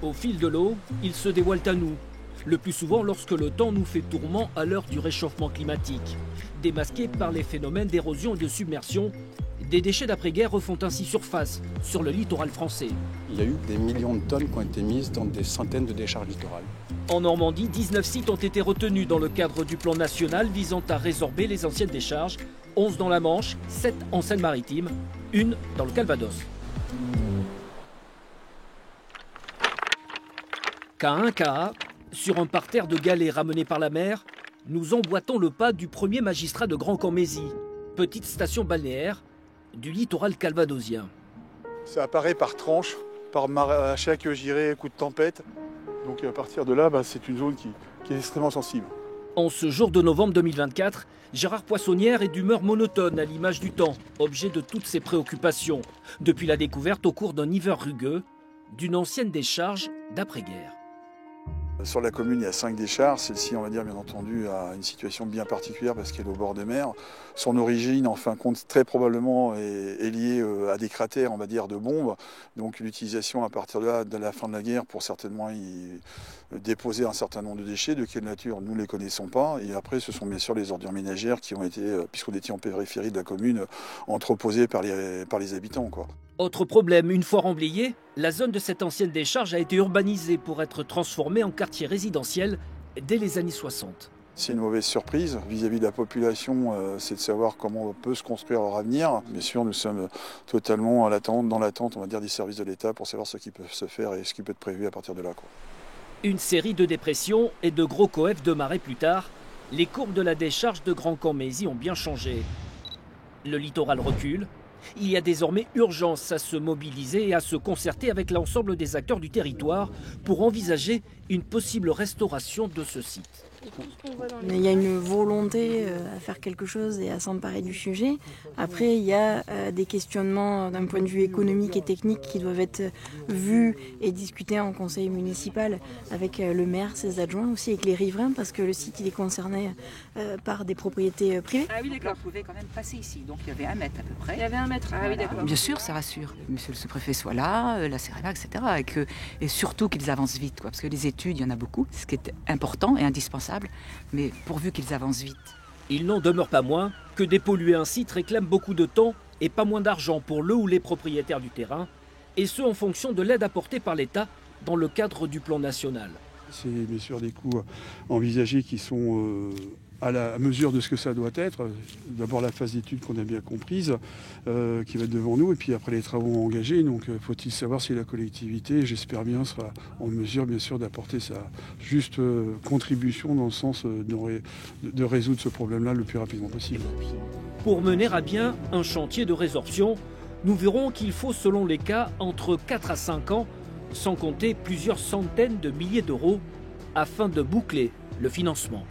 Au fil de l'eau, ils se dévoilent à nous, le plus souvent lorsque le temps nous fait tourment à l'heure du réchauffement climatique. Démasqués par les phénomènes d'érosion et de submersion, des déchets d'après-guerre refont ainsi surface sur le littoral français. Il y a eu des millions de tonnes qui ont été mises dans des centaines de décharges littorales. En Normandie, 19 sites ont été retenus dans le cadre du plan national visant à résorber les anciennes décharges, 11 dans la Manche, 7 en Seine-Maritime, une dans le Calvados. K1, K.A., sur un parterre de galets ramenés par la mer, nous emboîtons le pas du premier magistrat de Grand-Camésie, petite station balnéaire du littoral calvadosien. Ça apparaît par tranche, à chaque girée, coup de tempête. Donc à partir de là, c'est une zone qui est extrêmement sensible. En ce jour de novembre 2024, Gérard Poissonnière est d'humeur monotone à l'image du temps, objet de toutes ses préoccupations, depuis la découverte au cours d'un hiver rugueux d'une ancienne décharge d'après-guerre. Sur la commune, il y a 5 décharges. Celle-ci, on va dire, bien entendu, a une situation bien particulière parce qu'elle est au bord de mer. Son origine, en fin de compte, très probablement est liée à des cratères, on va dire, de bombes. Donc l'utilisation à partir de là, de la fin de la guerre, pour certainement y déposer un certain nombre de déchets. De quelle nature, nous ne les connaissons pas. Et après, ce sont bien sûr les ordures ménagères qui ont été, puisqu'on était en périphérie de la commune, entreposées par les habitants, quoi. Autre problème, une fois remblayée, la zone de cette ancienne décharge a été urbanisée pour être transformée en quartier résidentiel dès les années 60. C'est une mauvaise surprise vis-à-vis de la population, c'est de savoir comment on peut se construire leur avenir. Bien sûr, nous sommes totalement dans l'attente, on va dire, des services de l'État pour savoir ce qui peut se faire et ce qui peut être prévu à partir de là, quoi. Une série de dépressions et de gros coefs de marée plus tard, les courbes de la décharge de Grand-Camésie ont bien changé. Le littoral recule. Il y a désormais urgence à se mobiliser et à se concerter avec l'ensemble des acteurs du territoire pour envisager une possible restauration de ce site. Il y a une volonté à faire quelque chose et à s'emparer du sujet. Après, il y a des questionnements d'un point de vue économique et technique qui doivent être vus et discutés en conseil municipal avec le maire, ses adjoints, aussi avec les riverains, parce que le site il est concerné par des propriétés privées. Ah oui, d'accord, vous pouvez quand même passer ici. Donc il y avait 1 mètre à peu près. Il y avait 1 mètre, ah oui, d'accord. Bien sûr, ça rassure. Monsieur le sous-préfet soit là, la CRLA, etc. Et surtout qu'ils avancent vite, quoi, parce que les études, il y en a beaucoup, ce qui est important et indispensable, mais pourvu qu'ils avancent vite. Il n'en demeure pas moins que dépolluer un site réclame beaucoup de temps et pas moins d'argent pour le ou les propriétaires du terrain, et ce en fonction de l'aide apportée par l'État dans le cadre du plan national. C'est bien sûr des coûts envisagés qui sont à la mesure de ce que ça doit être. D'abord la phase d'étude qu'on a bien comprise, qui va être devant nous, et puis après les travaux engagés. Donc faut-il savoir si la collectivité, j'espère bien, sera en mesure bien sûr d'apporter sa juste contribution dans le sens de résoudre ce problème-là le plus rapidement possible. Pour mener à bien un chantier de résorption, nous verrons qu'il faut selon les cas entre 4 à 5 ans, sans compter plusieurs centaines de milliers d'euros, afin de boucler le financement.